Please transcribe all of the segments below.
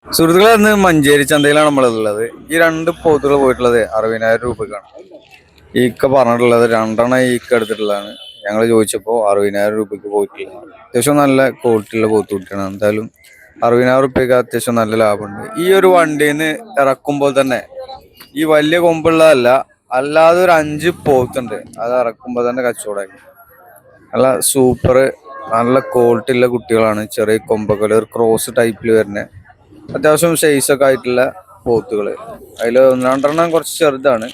സുഹൃത്തുക്കളെ, ഇന്ന് മഞ്ചേരി ചന്തയിലാണ് നമ്മളുള്ളത്. ഈ രണ്ട് പോത്തുകൾ പോയിട്ടുള്ളത് 60,000 രൂപക്കാണ്. ഈക്ക പറഞ്ഞിട്ടുള്ളത് 2 ഈക്ക എടുത്തിട്ടുള്ളതാണ്. ഞങ്ങൾ ചോദിച്ചപ്പോൾ 60,000 രൂപയ്ക്ക് പോയിട്ടില്ല. അത്യാവശ്യം നല്ല ക്വാളിറ്റിയുള്ള പോത്തുകുട്ടിയാണ്. എന്തായാലും 60,000 രൂപയ്ക്ക് അത്യാവശ്യം നല്ല ലാഭമുണ്ട്. ഈ ഒരു വണ്ടിയിൽ നിന്ന് ഇറക്കുമ്പോൾ തന്നെ ഈ വലിയ കൊമ്പുള്ളതല്ല, അല്ലാതെ ഒരു 5 പോത്തുണ്ട്. അത് ഇറക്കുമ്പോൾ തന്നെ കച്ചവടമായി. നല്ല സൂപ്പർ നല്ല ക്വാളിറ്റി ഉള്ള കുട്ടികളാണ്. ചെറിയ കൊമ്പൊക്കെ ഒരു ക്രോസ് ടൈപ്പിൽ വരുന്ന അത്യാവശ്യം സൈസൊക്കെ ആയിട്ടുള്ള പോത്തുകൾ. അതിൽ 2 കുറച്ച് ചെറുതാണ്.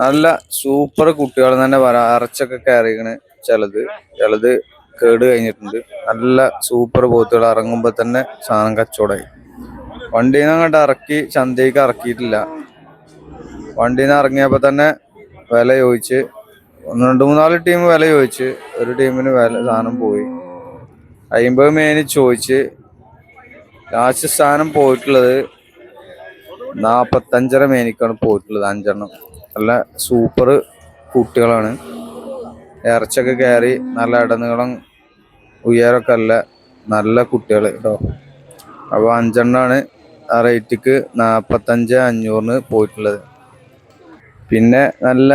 നല്ല സൂപ്പർ കുട്ടികൾ തന്നെ പറയാം. അറച്ചൊക്കെ കയറിക്കണ്. ചിലത് കേട് കഴിഞ്ഞിട്ടുണ്ട്. നല്ല സൂപ്പർ പോത്തുകൾ. ഇറങ്ങുമ്പോൾ തന്നെ സാധനം കച്ചവടമായി. വണ്ടിയിൽ നിന്ന് അങ്ങോട്ട് ഇറക്കി ചന്തയ്ക്ക് ഇറക്കിയിട്ടില്ല. വണ്ടിയിൽ നിന്ന് ഇറങ്ങിയപ്പോൾ തന്നെ വില ചോദിച്ച് 2-3 ടീം വില ചോദിച്ച്. ഒരു ടീമിന് സാധനം പോയി. 50 മേനി ചോദിച്ച്. ലാസ്റ്റ് സ്ഥാനം പോയിട്ടുള്ളത് 45.5 മേനിക്കാണ് പോയിട്ടുള്ളത്. 5 നല്ല സൂപ്പർ കുട്ടികളാണ്. ഇറച്ചൊക്കെ കയറി നല്ല ഇടനീളം ഉയരമൊക്കെ അല്ല നല്ല കുട്ടികൾ കേട്ടോ. അപ്പോൾ 5 ആ റേറ്റിക്ക് 45,500 പോയിട്ടുള്ളത്. പിന്നെ നല്ല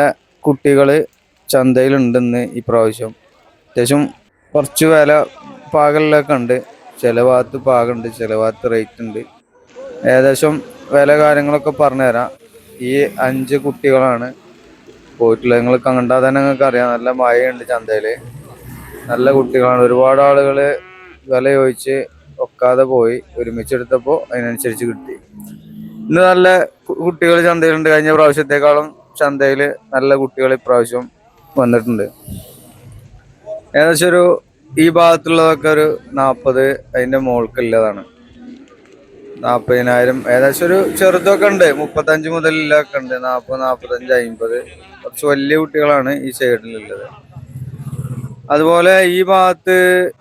കുട്ടികൾ ചന്തയിലുണ്ടെന്ന് ഈ പ്രാവശ്യം. അത്യാവശ്യം കുറച്ച് വില പാകലൊക്കെ ഉണ്ട്. ചില ഭാഗത്ത് പാകമുണ്ട്, ചില ഭാഗത്ത് റേറ്റ് ഉണ്ട്. ഏകദേശം വില കാര്യങ്ങളൊക്കെ പറഞ്ഞുതരാം. ഈ 5 കുട്ടികളാണ് പോയിട്ടുള്ളത്. നിങ്ങൾ കണ്ടാൽ തന്നെ നിങ്ങൾക്ക് അറിയാം. നല്ല മഴയുണ്ട് ചന്തയിൽ. നല്ല കുട്ടികളാണ്. ഒരുപാട് ആളുകൾ വില ചോദിച്ച് ഒക്കാതെ പോയി. ഒരുമിച്ചെടുത്തപ്പോൾ അതിനനുസരിച്ച് കിട്ടി. ഇന്ന് നല്ല കുട്ടികൾ ചന്തയിലുണ്ട്. കഴിഞ്ഞ പ്രാവശ്യത്തെക്കാളും ചന്തയിൽ നല്ല കുട്ടികൾ ഇപ്രാവശ്യം വന്നിട്ടുണ്ട്. ഏകദേശം ഈ ഭാഗത്തുള്ളതൊക്കെ ഒരു 40 അതിൻ്റെ മുകൾക്കുള്ളതാണ്. 40,000 ഏകദേശം ഒരു ചെറുതൊക്കെ ഉണ്ട്. 35 മുതലൊക്കെ ഉണ്ട്. 40, 45, 50 കുറച്ച് വലിയ കുട്ടികളാണ് ഈ സൈഡിലുള്ളത്. അതുപോലെ ഈ ഭാഗത്ത്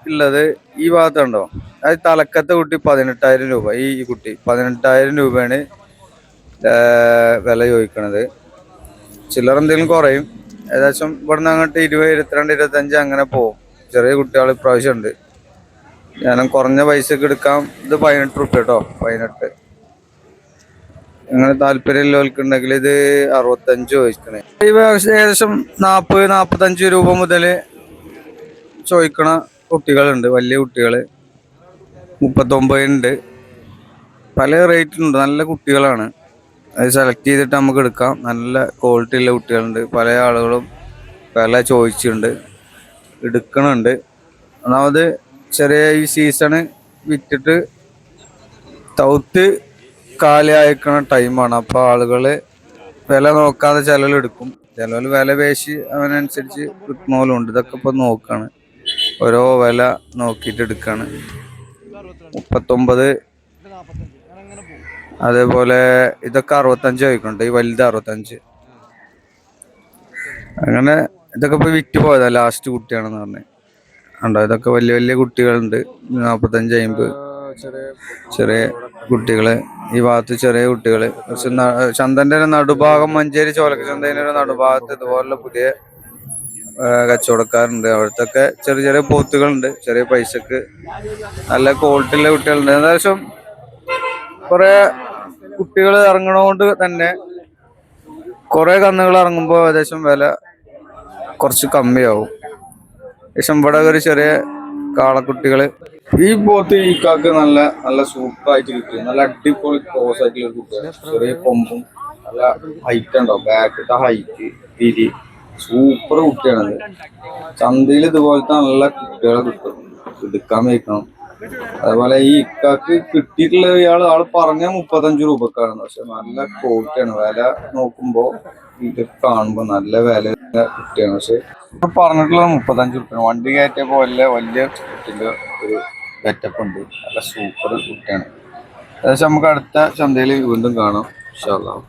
ഉള്ളത് ഈ ഭാഗത്തുണ്ടോ, അത് തലക്കത്തെ കുട്ടി 18,000 രൂപ. ഈ കുട്ടി 18,000 രൂപയാണ് വില ചോദിക്കണത്. ചില്ലറ എന്തെങ്കിലും കുറയും. ഏകദേശം ഇവിടുന്ന് അങ്ങോട്ട് 20, 22, 25 അങ്ങനെ പോകും. ചെറിയ കുട്ടികൾ ഇപ്രാവശ്യം ഉണ്ട്. ഞാൻ കുറഞ്ഞ പൈസക്ക് എടുക്കാം. ഇത് 18 രൂപ കേട്ടോ. 18. അങ്ങനെ താല്പര്യമുള്ളവർക്കുണ്ടെങ്കിൽ ഇത് 65 ചോദിക്കണേ. ഏകദേശം 40, 45 രൂപ മുതൽ ചോദിക്കണ കുട്ടികളുണ്ട്. വലിയ കുട്ടികൾ 39 ഉണ്ട്. പല റേറ്റിലുണ്ട്. നല്ല കുട്ടികളാണ്. അത് സെലക്ട് ചെയ്തിട്ട് നമുക്ക് എടുക്കാം. നല്ല ക്വാളിറ്റി ഉള്ള കുട്ടികളുണ്ട്. പല ആളുകളും വില ചോദിച്ചിട്ടുണ്ട്, എടുക്കണുണ്ട്. ഒന്നാമത് ചെറിയ ഈ സീസണ് വിറ്റിട്ട് തൗത്ത് കാലി അയക്കണ ടൈമാണ്. അപ്പോൾ ആളുകൾ വില നോക്കാതെ ചിലർ എടുക്കും. ചിലർ വില പേശി അവനനുസരിച്ച് കിട്ടുന്ന ഉണ്ട്. ഇതൊക്കെ ഇപ്പോൾ നോക്കാണ്. ഓരോ വില നോക്കിയിട്ട് എടുക്കാണ്. 39. അതേപോലെ ഇതൊക്കെ 65 ചോദിക്കുന്നുണ്ട്. ഈ വലുത് 65. അങ്ങനെ ഇതൊക്കെ ഇപ്പോൾ വിറ്റ് പോയതാ. ലാസ്റ്റ് കുട്ടിയാണെന്ന് പറഞ്ഞത് ഉണ്ടോ. ഇതൊക്കെ വലിയ വലിയ കുട്ടികളുണ്ട്. 45, 50 ചെറിയ കുട്ടികള്. ഈ ഭാഗത്ത് ചെറിയ കുട്ടികൾ. പക്ഷെ ചന്തൻ്റെ നടുഭാഗം, മഞ്ചേരി ചോലക്ക ചന്തേൻ്റെ ഒരു നടുഭാഗത്ത് ഇതുപോലുള്ള പുതിയ കച്ചവടക്കാരുണ്ട്. അവിടുത്തെ ചെറിയ ചെറിയ പോത്തുകളുണ്ട്. ചെറിയ പൈസക്ക് നല്ല ക്വാളിറ്റി ഉള്ള കുട്ടികളുണ്ട്. ഏകദേശം കുറെ കുട്ടികൾ ഇറങ്ങണോണ്ട് തന്നെ കുറെ കന്നുകൾ ഇറങ്ങുമ്പോൾ ഏകദേശം വില കുറച്ച് കമ്മിയാവും. ഏകദേശം ഇവിടെ ഒരു ചെറിയ കാളക്കുട്ടികള്. ഈ പോത്ത് ഈക്കാക്ക് നല്ല നല്ല സൂപ്പറായിട്ട് കിട്ടും. നല്ല അടിപൊളി ക്രോസ് ആയിട്ടുള്ള കുട്ടിയാണ്. ചെറിയ കൊമ്പും നല്ല ഹൈറ്റ് ഉണ്ടോ. ബാക്കത്തെ ഹൈറ്റ് തിരി സൂപ്പർ കുട്ടിയാണത്. ചന്തയിൽ ഇതുപോലത്തെ നല്ല കുട്ടികളെ കിട്ടും. എടുക്കാൻ വയ്ക്കണം. അതുപോലെ ഈ ഇക്കാക്ക് കിട്ടിയിട്ടുള്ള ആള് പറഞ്ഞ 35 രൂപക്കാണ്. പക്ഷെ നല്ല ക്വാളിറ്റിയാണ്. വില നോക്കുമ്പോ ഇത് കാണുമ്പോ നല്ല വില കുട്ടിയാണ്. പക്ഷെ പറഞ്ഞിട്ടുള്ളത് 35 രൂപ. വണ്ടി കയറ്റിയപ്പോ വലിയ കുട്ടിന്റെ ഒരു സെറ്റപ്പ് ഉണ്ട്. നല്ല സൂപ്പർ കുട്ടിയാണ്. ഏകദേശം നമുക്ക് അടുത്ത ചന്തയിൽ വീണ്ടും കാണാം ഇൻഷാ അല്ലാഹ്.